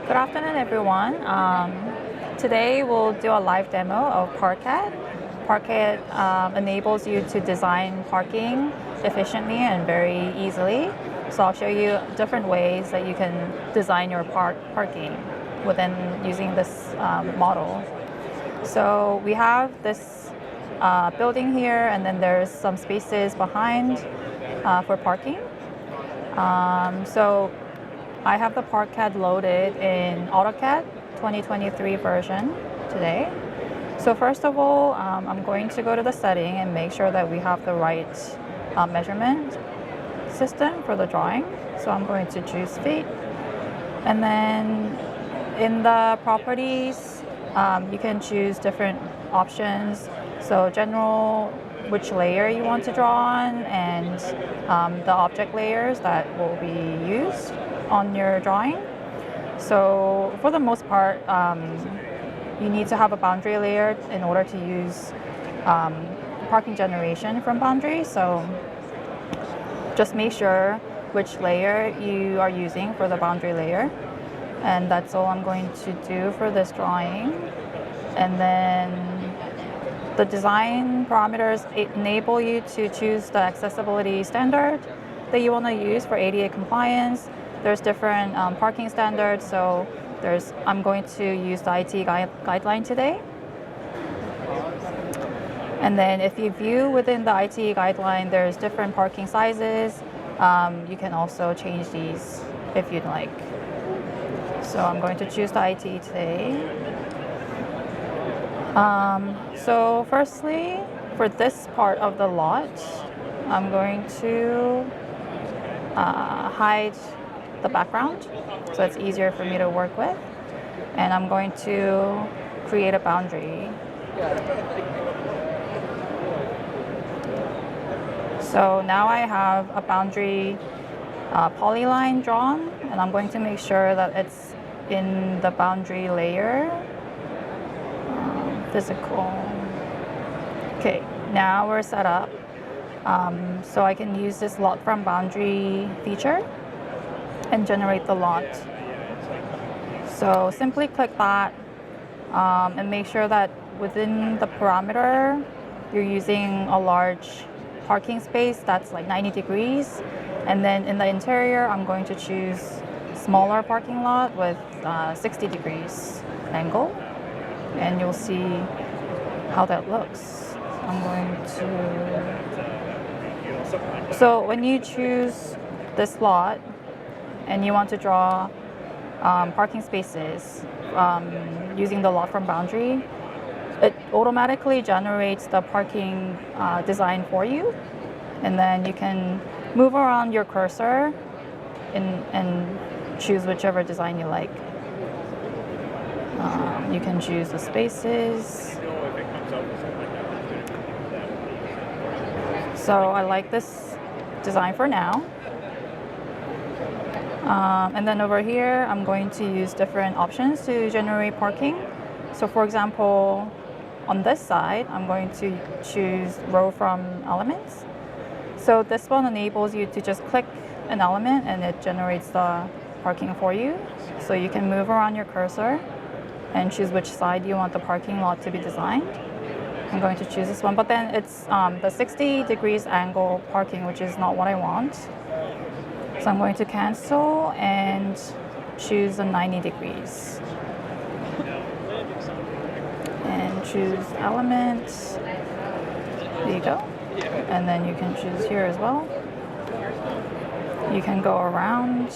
Good afternoon, everyone. Today we'll do a live demo of ParkCAD. ParkCAD enables you to design parking efficiently and very easily. So I'll show you different ways that you can design your parking within using this model. So we have this building here, and then there's some spaces behind for parking. So I have the ParkCAD loaded in AutoCAD 2023 version today. So first of all, I'm going to go to the setting and make sure that we have the right measurement system for the drawing. So I'm going to choose feet. And then in the properties, you can choose different options. So general, which layer you want to draw on, and the object layers that will be used on your drawing. So for the most part, you need to have a boundary layer in order to use parking generation from boundary. So just make sure which layer you are using for the boundary layer. And that's all I'm going to do for this drawing. And then the design parameters enable you to choose the accessibility standard that you want to use for ADA compliance. There's different parking standards, so I'm going to use the ITE guideline today. And then if you view within the ITE guideline, there's different parking sizes. You can also change these if you'd like. So I'm going to choose the ITE today. So firstly, for this part of the lot, I'm going to hide the background so it's easier for me to work with. And I'm going to create a boundary. So now I have a boundary polyline drawn, and I'm going to make sure that it's in the boundary layer. Physical. Okay, now we're set up. So I can use this lot from boundary feature and generate the lot. So simply click that and make sure that within the parameter you're using a large parking space that's like 90 degrees. And then in the interior, I'm going to choose smaller parking lot with 60 degrees angle. And you'll see how that looks. I'm going to... So when you choose this lot and you want to draw parking spaces using the lot from boundary, it automatically generates the parking design for you. And then you can move around your cursor and choose whichever design you like. You can choose the spaces. So I like this design for now. And then over here, I'm going to use different options to generate parking. So for example, on this side, I'm going to choose row from elements. So this one enables you to just click an element and it generates the parking for you. So you can move around your cursor and choose which side you want the parking lot to be designed. I'm going to choose this one, but then it's the 60 degrees angle parking, which is not what I want. So I'm going to cancel and choose the 90 degrees. And choose element. There you go. And then you can choose here as well. You can go around.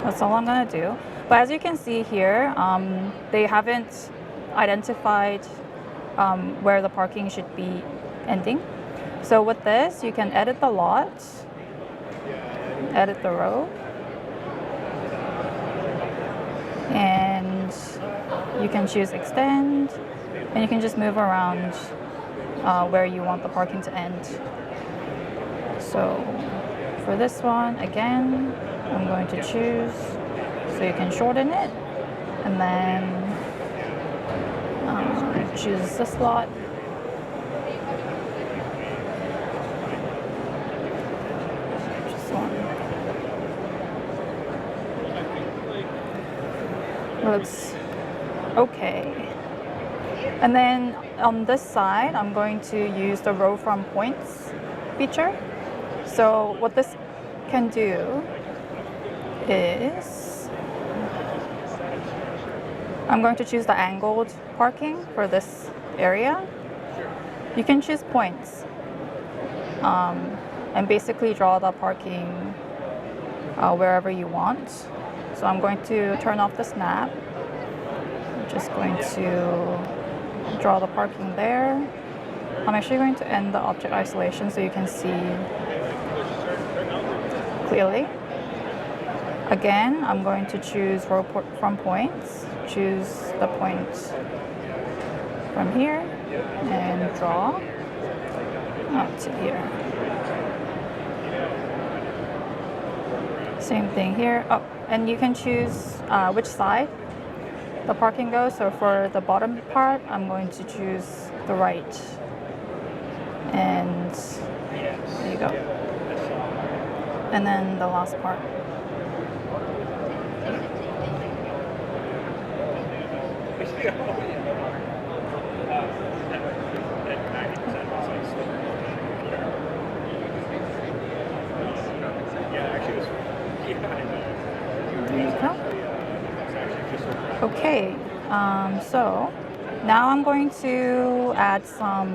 That's all I'm going to do. But as you can see here, they haven't identified where the parking should be ending. So with this, you can edit the lot, edit the row, and you can choose extend, and you can just move around where you want the parking to end. So for this one, again, I'm going to choose, so you can shorten it, and then choose this lot, looks okay. And then on this side, I'm going to use the row from points feature. So what this can do is I'm going to choose the angled parking for this area. You can choose points and basically draw the parking wherever you want. So I'm going to turn off the snap. I'm just going to draw the parking there. I'm actually going to end the object isolation so you can see clearly. Again, I'm going to choose row from points, choose the point from here, and draw out to here. Same thing here. Oh, and you can choose which side the parking goes. So for the bottom part, I'm going to choose the right. And there you go. And then the last part. Okay, so now I'm going to add some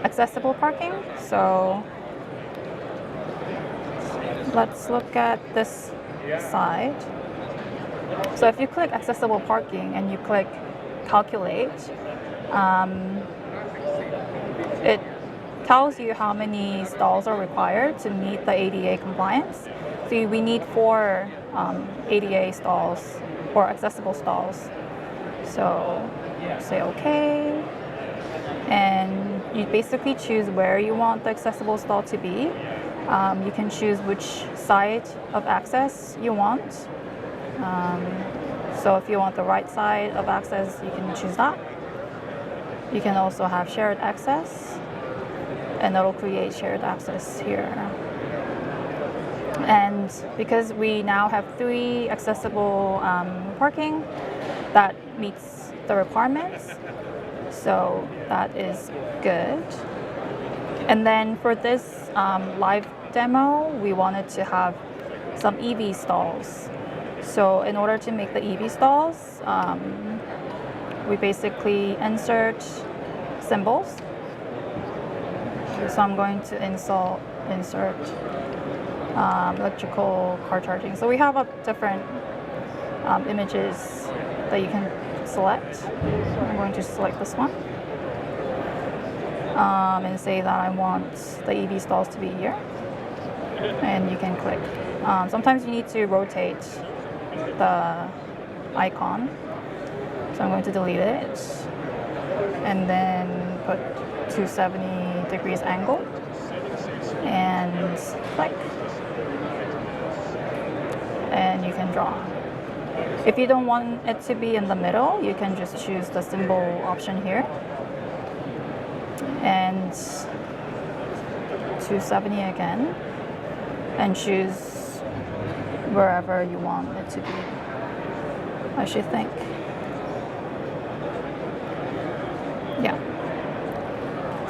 accessible parking. So let's look at this side. So if you click accessible parking and you click calculate, it tells you how many stalls are required to meet the ADA compliance. So we need 4 ADA stalls or accessible stalls. So say OK, and you basically choose where you want the accessible stall to be. You can choose which side of access you want. So if you want the right side of access, you can choose that. You can also have shared access, and it'll create shared access here. And because we now have 3 accessible parking, that meets the requirements. So that is good. And then for this live demo, we wanted to have some EV stalls. So in order to make the EV stalls, we basically insert symbols. So I'm going to insert electrical car charging. So we have different images that you can select. I'm going to select this one and say that I want the EV stalls to be here. And you can click. Sometimes you need to rotate the icon. So I'm going to delete it and then put 270 degrees angle and click. And you can draw. If you don't want it to be in the middle, you can just choose the symbol option here and 270 again and choose wherever you want it to be, I should think. Yeah.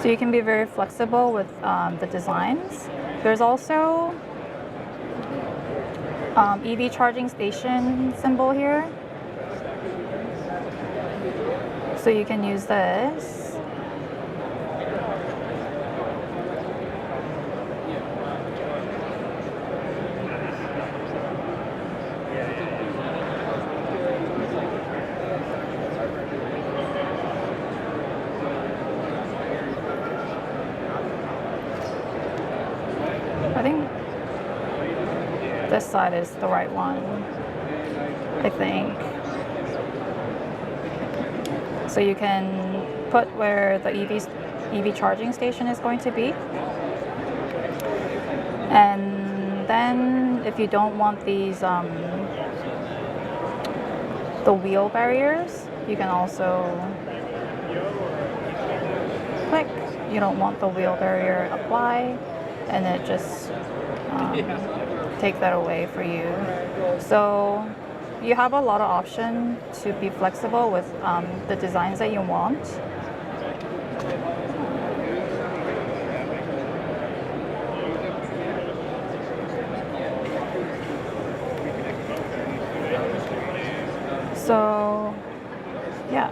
So you can be very flexible with the designs. There's also EV charging station symbol here. So you can use this. I think this side is the right one, I think. So you can put where the EV charging station is going to be. And then if you don't want these, the wheel barriers, you can also click. You don't want the wheel barrier apply, and it just take that away for you. So you have a lot of option to be flexible with the designs that you want. So, yeah.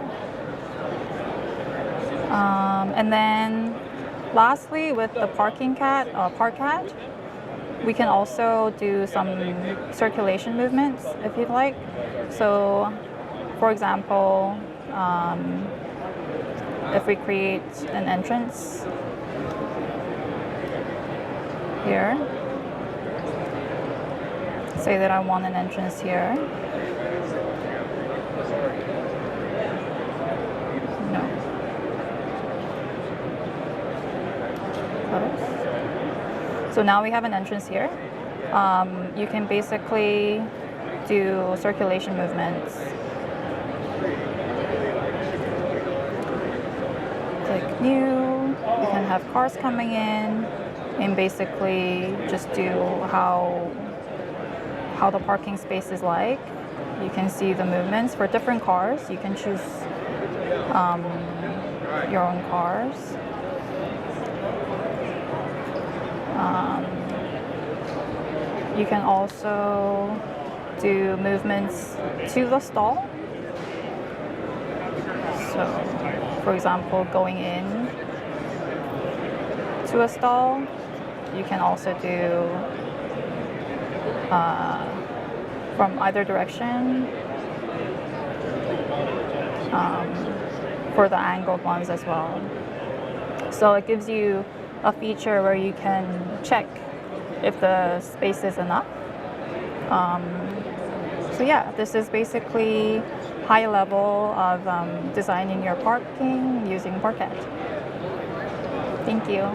And then lastly, with the ParkCAD, we can also do some circulation movements if you'd like. So, for example, if we create an entrance here, say that I want an entrance here. No. Close. So now we have an entrance here. You can basically do circulation movements. Click new. You can have cars coming in and basically just do how the parking space is like. You can see the movements for different cars. You can choose your own cars. You can also do movements to the stall. So, for example, going in to a stall, you can also do from either direction for the angled ones as well. So it gives you a feature where you can check if the space is enough. So yeah, this is basically high level of designing your parking using ParkCAD. Thank you.